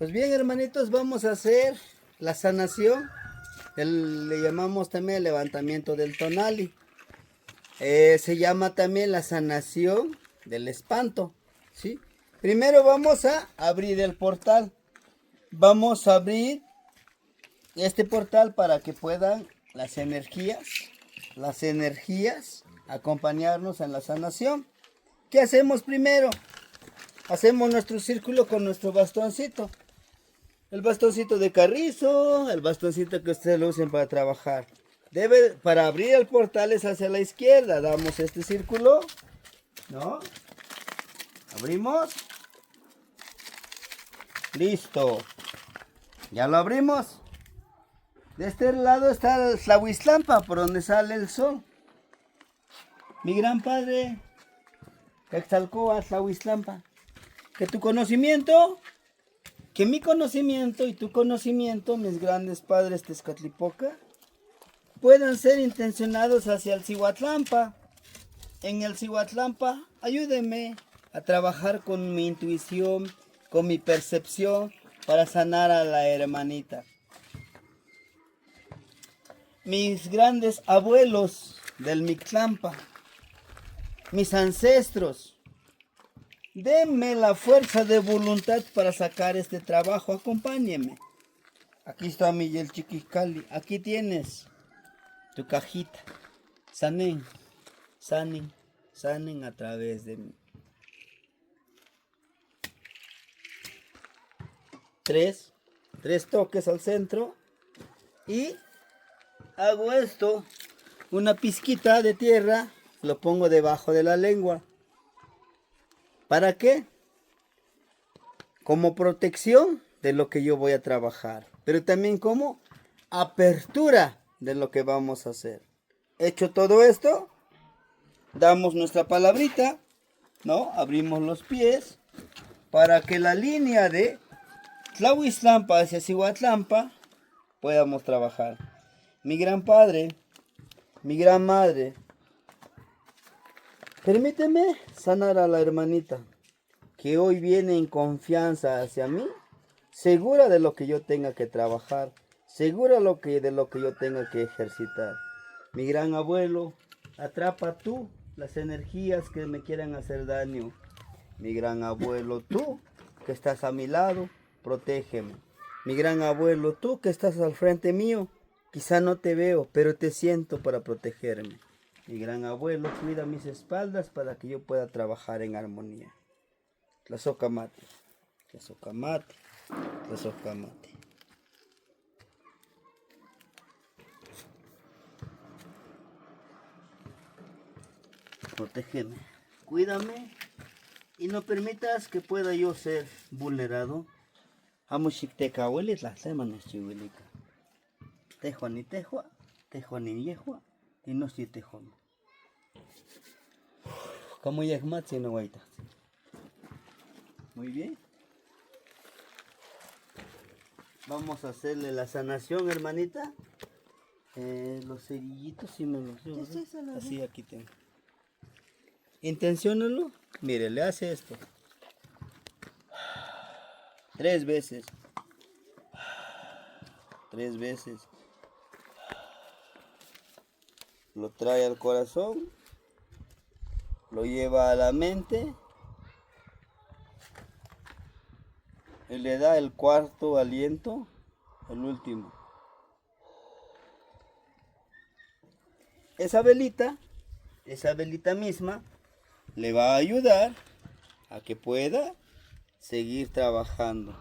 Pues bien, hermanitos, vamos a hacer la sanación. Le llamamos también el levantamiento del tonali. Se llama también la sanación del espanto, ¿sí? Primero vamos a abrir el portal. Vamos a abrir este portal para que puedan las energías acompañarnos en la sanación. ¿Qué hacemos primero? Hacemos nuestro círculo con nuestro bastoncito. El bastoncito de carrizo, el bastoncito que ustedes lo usen para trabajar. Para abrir el portal es hacia la izquierda. Damos este círculo, ¿no? Abrimos. Listo. Ya lo abrimos. De este lado está el Tlahuiztlampa, por donde sale el sol. Mi gran padre, Quetzalcóatl, Tlahuiztlampa. Que tu conocimiento, que mi conocimiento y tu conocimiento, mis grandes padres Tezcatlipoca, puedan ser intencionados hacia el Cihuatlampa. En el Cihuatlampa, ayúdenme a trabajar con mi intuición, con mi percepción, para sanar a la hermanita. Mis grandes abuelos del Mictlampa, mis ancestros, denme la fuerza de voluntad para sacar este trabajo, acompáñenme. Aquí está Miguel Chiquicali, aquí tienes tu cajita. Sanen, sanen, sanen a través de mí. Tres toques al centro y hago esto, una pizquita de tierra, lo pongo debajo de la lengua. ¿Para qué? Como protección de lo que yo voy a trabajar, pero también como apertura de lo que vamos a hacer. Hecho todo esto, damos nuestra palabrita, ¿no? Abrimos los pies para que la línea de Tlahuiztlampa hacia Cihuatlampa podamos trabajar. Mi gran padre, mi gran madre, permíteme sanar a la hermanita que hoy viene en confianza hacia mí, segura de lo que yo tenga que trabajar, segura de lo que yo tenga que ejercitar. Mi gran abuelo, atrapa tú las energías que me quieran hacer daño. Mi gran abuelo, tú que estás a mi lado, protégeme. Mi gran abuelo, tú que estás al frente mío, quizá no te veo, pero te siento para protegerme. Mi gran abuelo, cuida mis espaldas para que yo pueda trabajar en armonía. Tlazocamati, tlazocamati, tlazocamati. Protégeme, cuídame y no permitas que pueda yo ser vulnerado. Amushikteca abuelit las semanas chihuilica. Tejo ni tejo, tejo ni yehua, y no si tejo. Como yehmat si no guaita. Muy bien. Vamos a hacerle la sanación, hermanita. Los cerillitos sí me los llevo. Así aquí tengo. Intenciónalo. Mire, le hace esto. 3 veces. 3 veces. Lo trae al corazón. Lo lleva a la mente. Y le da el cuarto aliento. El último. Esa velita misma, le va a ayudar a que pueda seguir trabajando.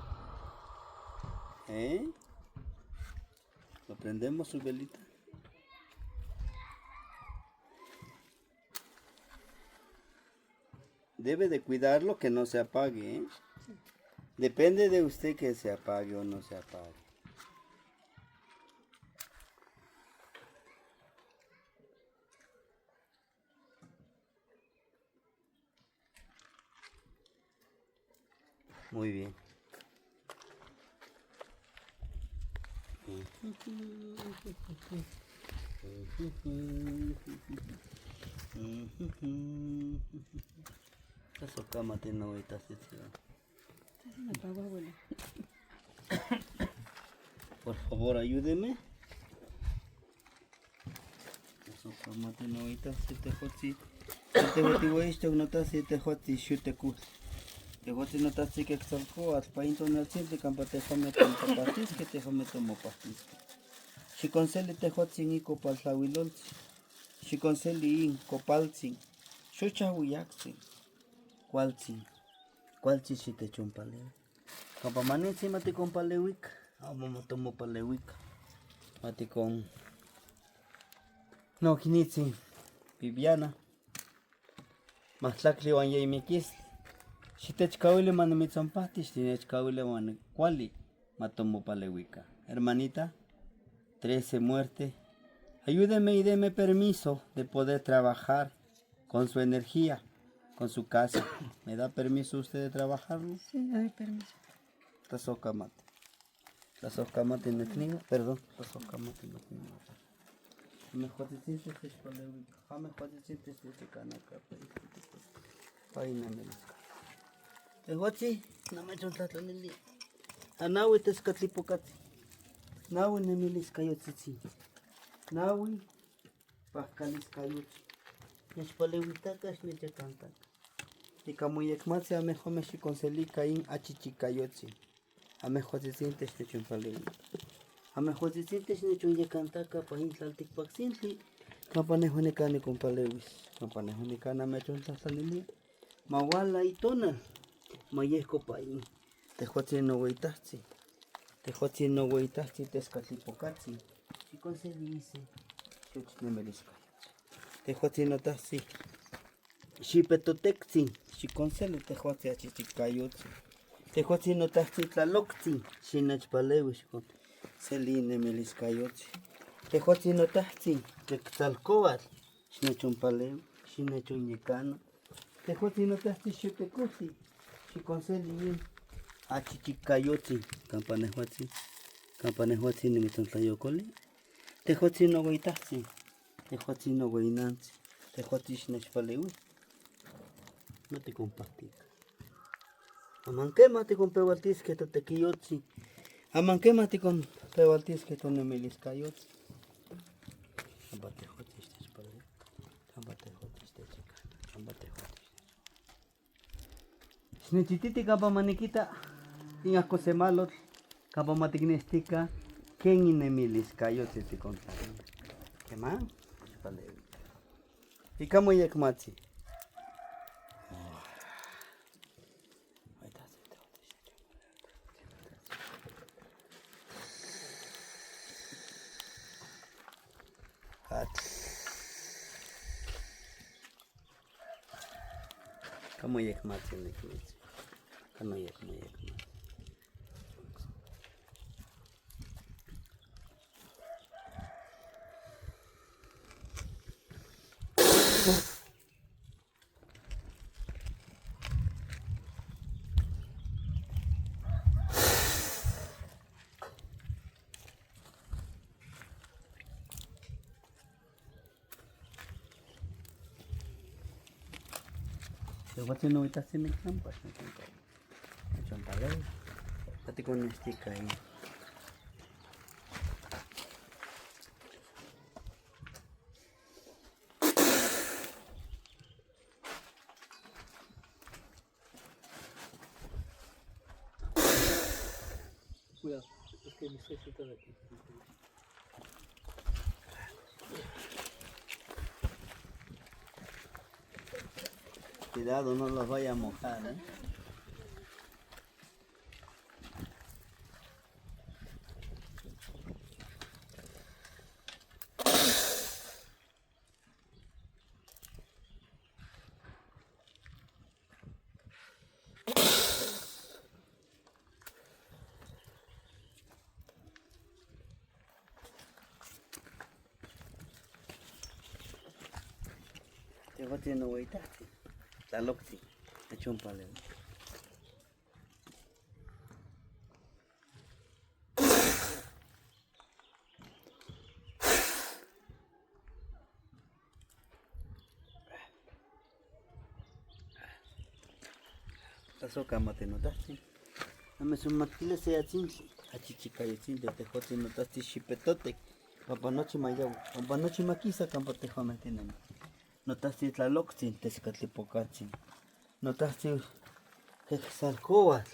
¿Lo prendemos su velita? Debe de cuidarlo que no se apague, ¿eh? Depende de usted que se apague o no se apague. Muy bien. Eso cama tiene ahorita. Se me apagó, abuela. favor, ayúdeme. Mate no ahorita si te hotzi. Te hotzi voy esto no te si te hotzi shute kus. Te hotzi no te si que exalco al país donde siempre campate come con papatis que te come tomo patis. Si conseli te hotzi ni copal tawilolzi. Si conseli in copalzi. Chucha huyaxi. Cualzi si te chumpale. Kapamane si mati con palewik. Amo tomo palewik. Mati con no, kinitzi, Viviana. Matlakli wan yay mikis. Xitechkawili man mitzampati, xitechkawili man kuali. Matomo palewika. Hermanita, 13 muerte. Ayúdeme y deme permiso de poder trabajar con su energía, con su casa. ¿Me da permiso usted de trabajarlo? Sí, doy permiso. Tasocamate. Tasocamate en el niño, perdón. Tasocamate en el niño. Mejor te sientes que es para el mejor te sientes que canaka para ir a la te guachi no me chonta tan el anawi te skatipocati nawi ne milis kayotzi nawi pascalis kayotzi es palewita kas ne te canta y como yekmatse a mejor me si conselica in achichi kayotzi a mejor te sientes que chumpalewita a mejor si sientes ni chunye canta capa intlaltic paxintli campanejo ni cani con palewis campanejo ni cana me chunta salini mawala y tonal mayesco paín te jochi no hueitachi te escatipocatzi si conseguise chuch nemelisca te jochi no tachi si petotexi si conseli te jochi achichicayotzi te jochi no tachi tlaloctzi si nachpalewis Celine Meliscayotzi. Tejochi no tahzi, Texalcoatl, Xnechumpaleu, Xnechuñecano. Tejochi no tahzi Xutecusi, Xiconseli, Achichicayotzi, Campanejuatzi, Nimitzantlayocoli. Tejochi no Guaitahzi, Tejochi no Guainanzi, Tejochi Xnechpaleu. No te compartica. Amanquema te compewaltis que te tequiyotzi. Amanquema te con pevaltis que ton emiliscayot. Ambate hotis te spalé. Ambate hotis te chica. Ambate hotis. Snechititi capa maniquita. Tinga cosemalot. Capa matignestica. Ken in emiliscayot te contar. ¿Qué más? Spalé. Y camo yekmatzi. Kamu yekmat sini kulit, kamu yekmat. What's no ita sini kampas macam palai, tapi kau nesti kain. Cuidado, es que necesito de aquí. Cuidado, no los vaya a mojar, ¿eh? Te voy a tener hueita. La loxi, he hecho un paleo. La soca mate notaste. No me son maquiles sea chinchi. Achichicayo sin de tejote no tasti chipetote. Papanochi mayaw. Papanochi maquisa campo tejome tienen. No tasti tlaloxin tescatlipocatzin. No tasti que salcoas.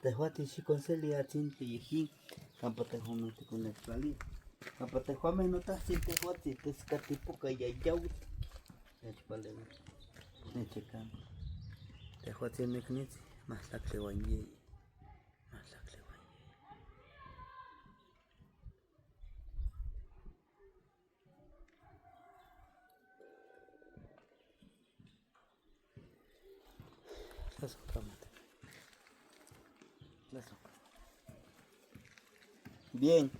Tejuati chiconseli atzin yejín. Campo tejome con el tlali. Campo tejome no tasti tejuati tescatlipoca yayaw. Echpale. Nechecan. Tejuati mecnitzi. Más la cleguanye. Más la cleguanye. Bien.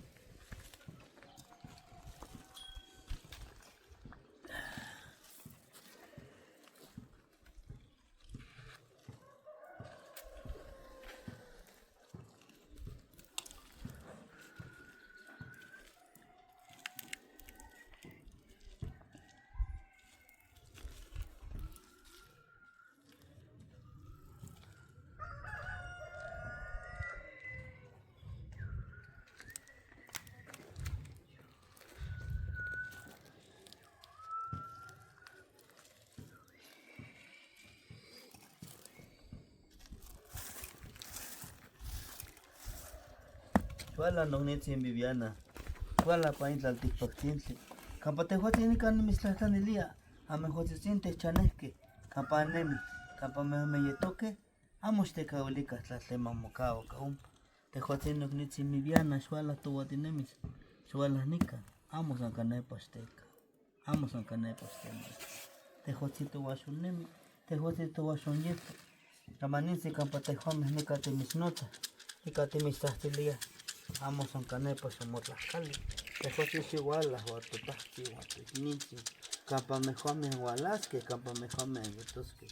Wala no nitsin Viviana. Wala pain la tikpaktintle. Campate huatini kan mislahtanelia. Ame huatsinte chaneque. Campanemi. Campame me yetoque. Amos te caolica tlatlema mocao caum. Te huatini nitsin Viviana. Swala tu watinemis. Swala nica. Amos a cane pasteca. Amos a cane pastema. Te huatsito washunemi. Te huatsito washunyeto. Camanisi campate huames nicate mis notas. Nicate mis tastilia. Amos a canepa somos las cali. Después es igual las guatutasti, guatutnichi. Campa mejor me gualas que campa mejor me guatosque.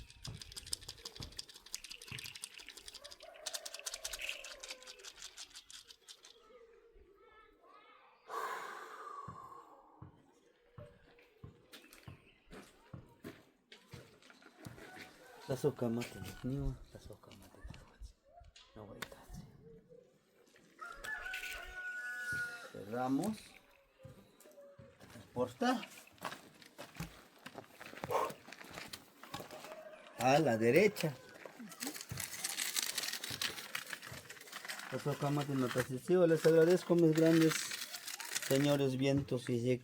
La soca mate niwa, la soca mate no voy a cerramos. Exportar. A la derecha. La soca mate notación. Les agradezco mis grandes señores vientos y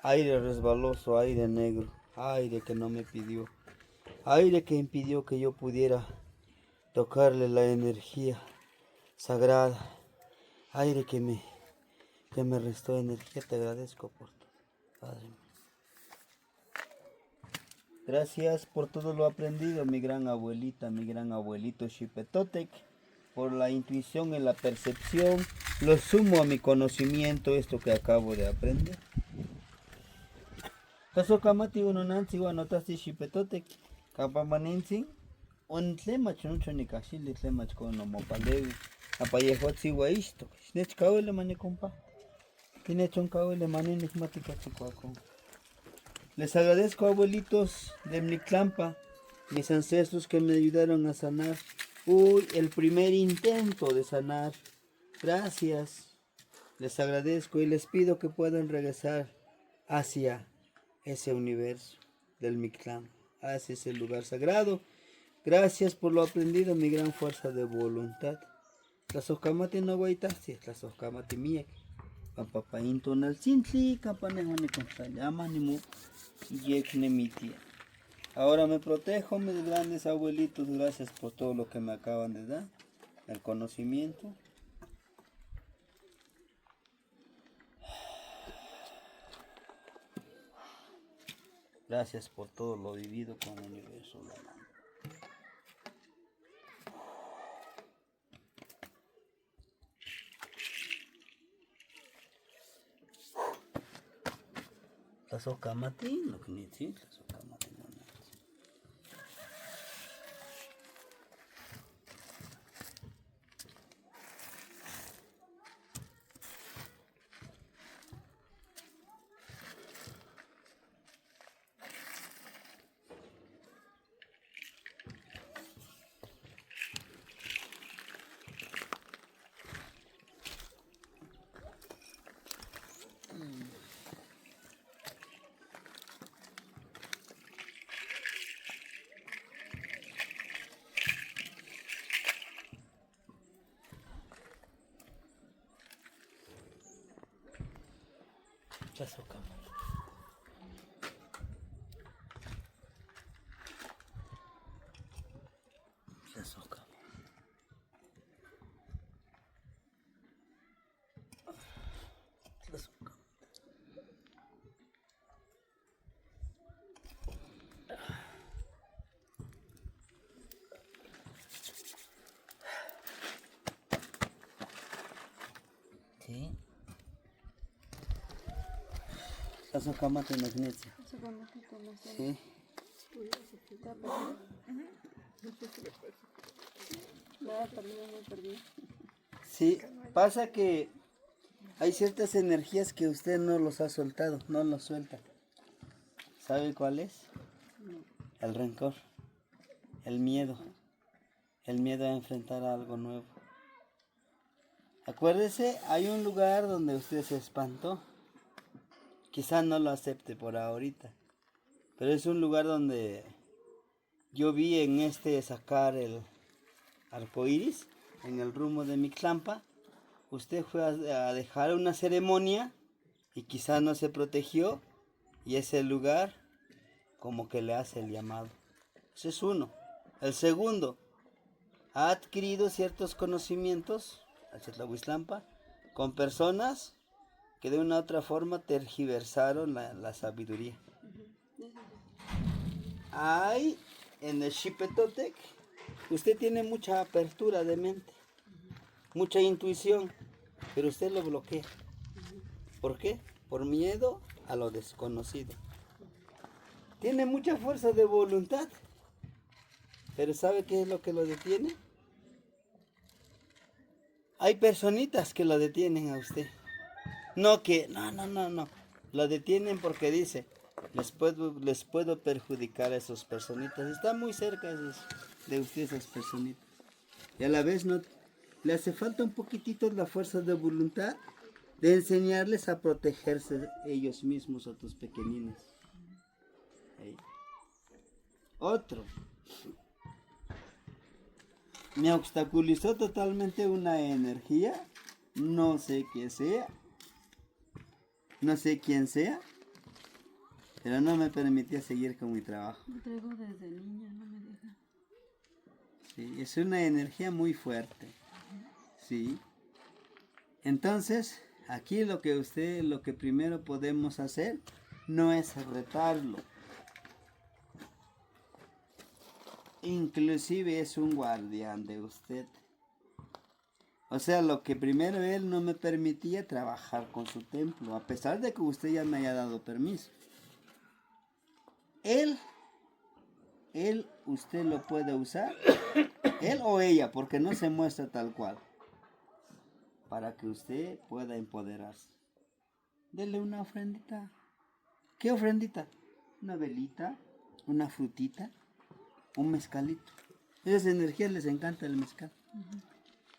aire resbaloso, aire negro, aire que no me pidió. Aire que impidió que yo pudiera tocarle la energía sagrada. Aire que me restó energía. Te agradezco por todo, Padre mío. Gracias por todo lo aprendido, mi gran abuelita, mi gran abuelito Xipetotec, por la intuición y la percepción. Lo sumo a mi conocimiento esto que acabo de aprender. Caso kamati uno nansi wa notasti Xipetotec. Kapamaninsin, un tlemach mucho ni cachili tlemach con no mopalewi. Apayehotzi wa isto. Snech kawele mani compa. Tiene chon kawele mani nismatica chicuaco. Les agradezco, abuelitos de Mnictlampa, mis ancestros que me ayudaron a sanar. Uy, el primer intento de sanar. Gracias. Les agradezco y les pido que puedan regresar hacia ese universo del Mictlán, hacia ese lugar sagrado. Gracias por lo aprendido, mi gran fuerza de voluntad. La soscamati no guaitasi, la soscamati miek. Papapainto nal sintli, campanejo ni constallama ni mu yek ne mi tía. Ahora me protejo, mis grandes abuelitos, gracias por todo lo que me acaban de dar, el conocimiento. Gracias por todo lo vivido con el universo. La soca mati, no que ni sí, la soca mati no. La socama. La socama. La socama. Sí. La socama te magnesia. Sí. Sí, pasa que hay ciertas energías que usted no los ha soltado, no los suelta. ¿Sabe cuál es? El rencor, el miedo a enfrentar algo nuevo. Acuérdese, hay un lugar donde usted se espantó. Quizá no lo acepte por ahorita, pero es un lugar donde yo vi en sacar el arco iris en el rumbo de Mixlampa. Usted fue a dejar una ceremonia y quizá no se protegió y ese lugar como que le hace el llamado. Ese es uno. El segundo, ha adquirido ciertos conocimientos, Huizlampa, con personas que de una u otra forma tergiversaron la sabiduría. Hay en el Xipetotec, usted tiene mucha apertura de mente, mucha intuición, pero usted lo bloquea. ¿Por qué? Por miedo a lo desconocido. Tiene mucha fuerza de voluntad, pero ¿sabe qué es lo que lo detiene? Hay personitas que lo detienen a usted. No. Lo detienen porque dice, les puedo perjudicar a esas personitas. Están muy cerca de usted esas personitas. Y a la vez no le hace falta un poquitito la fuerza de voluntad de enseñarles a protegerse ellos mismos a tus pequeñines. Ahí. Otro. Me obstaculizó totalmente una energía, no sé qué sea, no sé quién sea, pero no me permitía seguir con mi trabajo. Lo traigo desde niña, no me deja. Sí, es una energía muy fuerte. Sí. Entonces, aquí lo que primero podemos hacer no es retarlo. Inclusive es un guardián de usted. O sea, lo que primero él no me permitía trabajar con su templo, a pesar de que usted ya me haya dado permiso. Usted lo puede usar, él o ella, porque no se muestra tal cual, para que usted pueda empoderarse. Dele una ofrendita. ¿Qué ofrendita? Una velita, una frutita, un mezcalito. A esas energías les encanta el mezcal.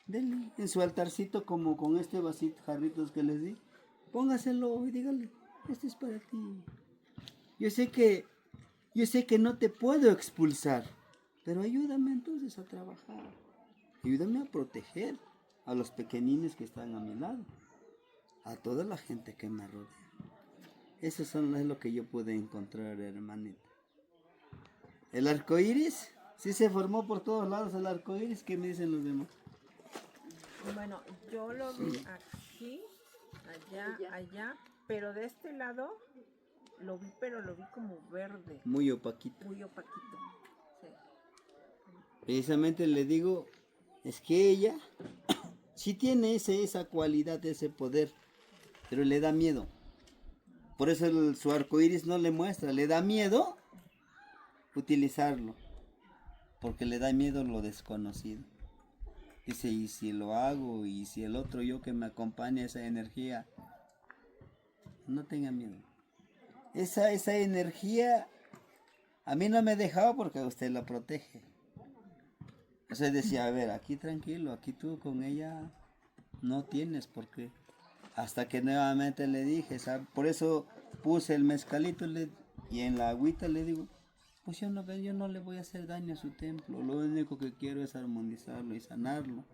Dele en su altarcito, como con este vasito, jarritos que les di. Póngaselo y dígale, este es para ti. Yo sé que no te puedo expulsar, pero ayúdame entonces a trabajar. Ayúdame a proteger a los pequeñines que están a mi lado, a toda la gente que me rodea. Eso es lo que yo pude encontrar, hermanita. El arco iris, sí se formó por todos lados el arco iris. ¿Qué me dicen los demás? Bueno, yo lo vi aquí, allá, pero de este lado lo vi, pero lo vi como verde. Muy opaquito. Muy opaquito. Sí. Precisamente le digo, es que ella sí tiene esa cualidad, ese poder, pero le da miedo. Por eso su arco iris no le muestra, le da miedo utilizarlo, porque le da miedo lo desconocido. Dice, y si lo hago, y si el otro yo que me acompaña esa energía, no tenga miedo. Esa energía a mí no me dejaba porque usted la protege. O sea, decía, a ver, aquí tranquilo, aquí tú con ella no tienes por qué. Hasta que nuevamente le dije, ¿sabe? Por eso puse el mezcalito y en la agüita le digo, pues yo no le voy a hacer daño a su templo, lo único que quiero es armonizarlo y sanarlo.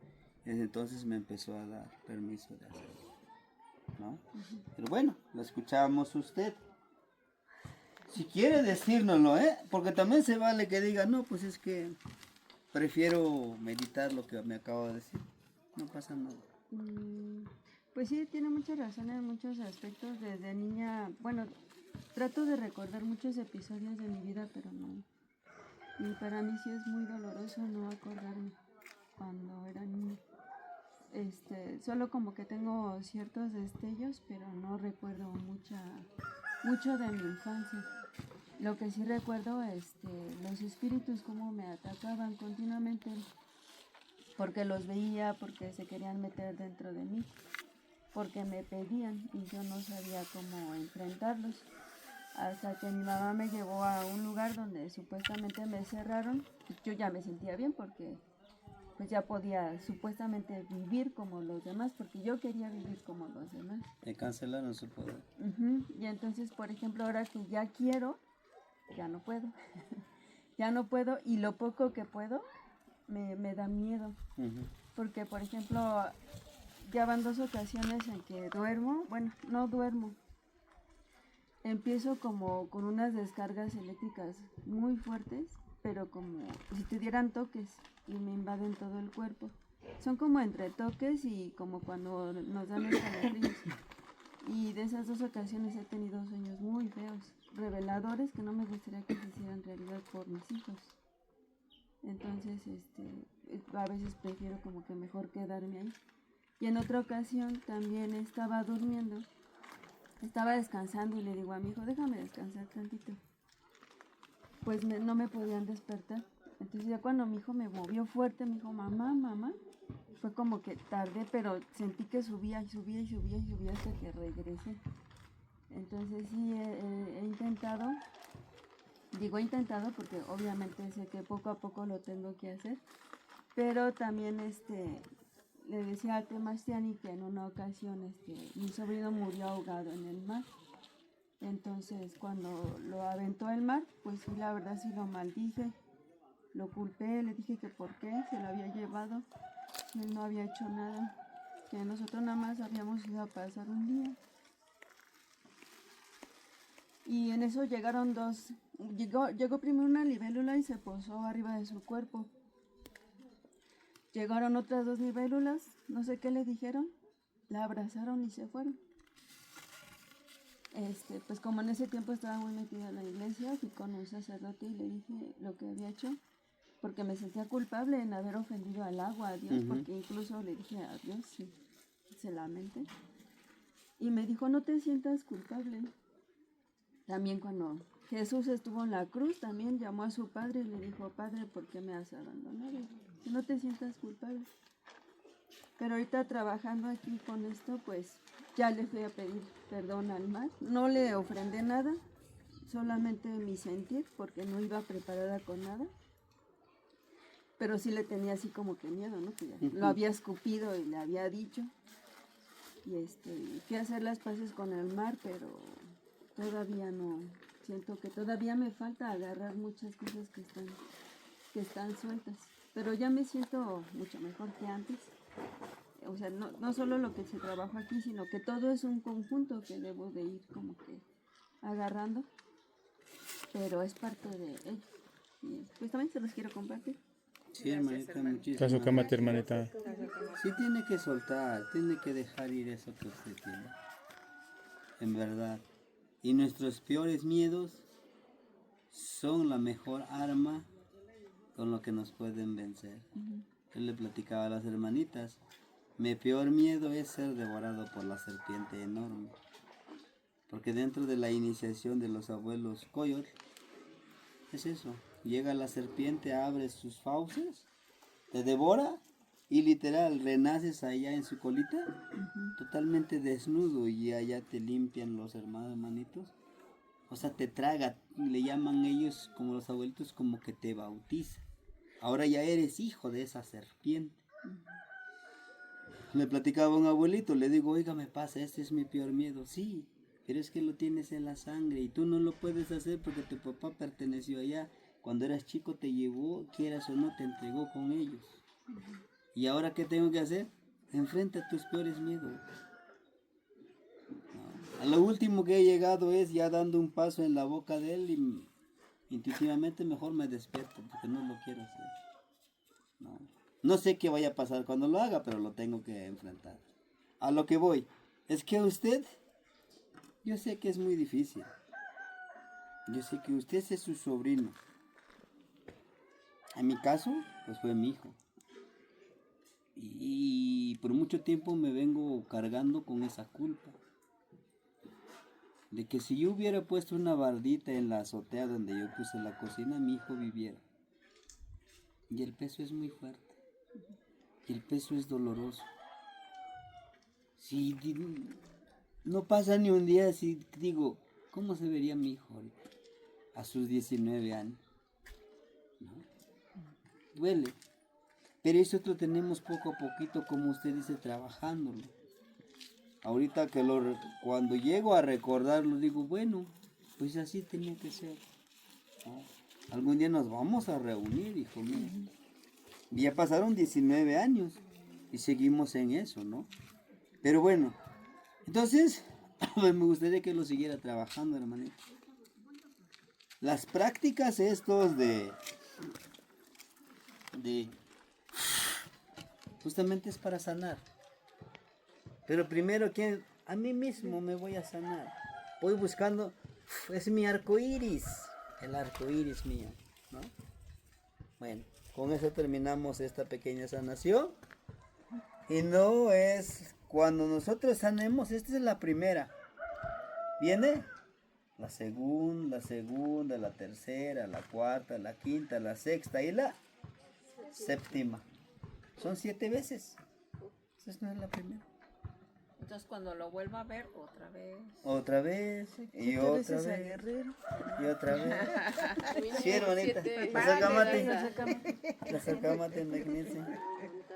Desde entonces me empezó a dar permiso de hacerlo. ¿no? Pero bueno, lo escuchamos usted. Si quiere decírnoslo, porque también se vale que diga, no, pues es que prefiero meditar lo que me acabo de decir. No pasa nada. Pues sí, tiene mucha razón en muchos aspectos. Desde niña, bueno, trato de recordar muchos episodios de mi vida, pero no. Y para mí sí es muy doloroso no acordarme cuando era niña. Solo como que tengo ciertos destellos, pero no recuerdo mucho de mi infancia. Lo que sí recuerdo, los espíritus como me atacaban continuamente, porque los veía, porque se querían meter dentro de mí, porque me pedían y yo no sabía cómo enfrentarlos. Hasta que mi mamá me llevó a un lugar donde supuestamente me cerraron, pues yo ya me sentía bien porque pues ya podía supuestamente vivir como los demás, porque yo quería vivir como los demás. Me cancelaron su poder. Y entonces, por ejemplo, ahora que ya quiero, ya no puedo. Ya no puedo, y lo poco que puedo me da miedo. Porque, por ejemplo, ya van 2 ocasiones en que duermo, bueno, no duermo. Empiezo como con unas descargas eléctricas muy fuertes, pero como si te dieran toques y me invaden todo el cuerpo. Son como entre toques y como cuando nos dan escalofríos. Y de esas 2 ocasiones he tenido sueños muy feos, reveladores, que no me gustaría que se hicieran realidad por mis hijos. Entonces, a veces prefiero como que mejor quedarme ahí. Y en otra ocasión también estaba durmiendo, estaba descansando y le digo a mi hijo, déjame descansar tantito. Pues no me podían despertar. Entonces ya cuando mi hijo me movió fuerte, me dijo, mamá, mamá, fue como que tardé, pero sentí que subía y subía y subía y subía hasta que regresé. Entonces sí, he intentado, digo he intentado porque obviamente sé que poco a poco lo tengo que hacer, pero también le decía a Temastiani que en una ocasión mi sobrino murió ahogado en el mar. Entonces cuando lo aventó al mar, pues sí, la verdad sí lo maldije, lo culpé, le dije que por qué se lo había llevado, si él no había hecho nada, que nosotros nada más habíamos ido a pasar un día. Y en eso llegaron llegó primero una libélula y se posó arriba de su cuerpo. Llegaron otras 2 libélulas, no sé qué le dijeron, la abrazaron y se fueron. Pues como en ese tiempo estaba muy metida en la iglesia, fui con un sacerdote y le dije lo que había hecho, porque me sentía culpable en haber ofendido al agua, a Dios, porque incluso le dije a Dios, sí, se lamente. Y me dijo, no te sientas culpable. También cuando Jesús estuvo en la cruz, también llamó a su padre y le dijo, Padre, ¿por qué me has abandonado? Que no te sientas culpable. Pero ahorita trabajando aquí con esto, pues ya le fui a pedir perdón al mar. No le ofrendé nada, solamente mi sentir, porque no iba preparada con nada. Pero sí le tenía así como que miedo, ¿no? Que ya lo había escupido y le había dicho. Y fui a hacer las paces con el mar, pero todavía no. Siento que todavía me falta agarrar muchas cosas que están sueltas. Pero ya me siento mucho mejor que antes. O sea, no solo lo que se trabaja aquí, sino que todo es un conjunto que debo de ir como que agarrando. Pero es parte de ello. Y pues también se los quiero compartir. Sí, hermanita, muchísimas Está su cama, hermanita. Sí, tiene que soltar, tiene que dejar ir eso que usted tiene. En verdad. Y nuestros peores miedos son la mejor arma con lo que nos pueden vencer. Yo le platicaba a las hermanitas, mi peor miedo es ser devorado por la serpiente enorme. Porque dentro de la iniciación de los abuelos Coyol, es eso. Llega la serpiente, abre sus fauces, te devora y literal renaces allá en su colita, totalmente desnudo, y allá te limpian los hermanitos. O sea, te traga, le llaman ellos, como los abuelitos, como que te bautiza. Ahora ya eres hijo de esa serpiente. Le platicaba a un abuelito, le digo, oiga, me pasa, este es mi peor miedo. Sí, pero es que lo tienes en la sangre y tú no lo puedes hacer porque tu papá perteneció allá. Cuando eras chico te llevó, quieras o no, te entregó con ellos. ¿Y ahora qué tengo que hacer? Enfrenta tus peores miedos. A lo último que he llegado es ya dando un paso en la boca de él y intuitivamente mejor me despierto porque no lo quiero hacer. No. No sé qué vaya a pasar cuando lo haga, pero lo tengo que enfrentar. A lo que voy, es que usted, yo sé que es muy difícil. Yo sé que usted es su sobrino. En mi caso, pues fue mi hijo. Y por mucho tiempo me vengo cargando con esa culpa. De que si yo hubiera puesto una bardita en la azotea donde yo puse la cocina, mi hijo viviera. Y el peso es muy fuerte. Y el peso es doloroso. Si no pasa ni un día si digo, ¿cómo se vería mi hijo ahorita? A sus 19 años. ¿No? Duele. Pero eso lo tenemos poco a poquito, como usted dice, trabajándolo. Ahorita que cuando llego a recordarlo, digo, bueno, pues así tenía que ser. ¿No? Algún día nos vamos a reunir, hijo mío. Y ya pasaron 19 años y seguimos en eso, ¿no? Pero bueno, entonces, pues me gustaría que lo siguiera trabajando, hermanito. Las prácticas estos de justamente es para sanar. Pero primero que a mí mismo me voy a sanar. Voy buscando, es mi arco iris, el arco iris mío, ¿no? Bueno, con eso terminamos esta pequeña sanación. Y no es cuando nosotros sanemos, esta es la primera. Viene la segunda, la tercera, la cuarta, la quinta, la sexta y la séptima. Son 7 veces. Esa no es la primera. Entonces cuando lo vuelva a ver, otra vez. Otra vez, y otra vez, y otra vez. Sí, hermanita. La sacamate, imagínense.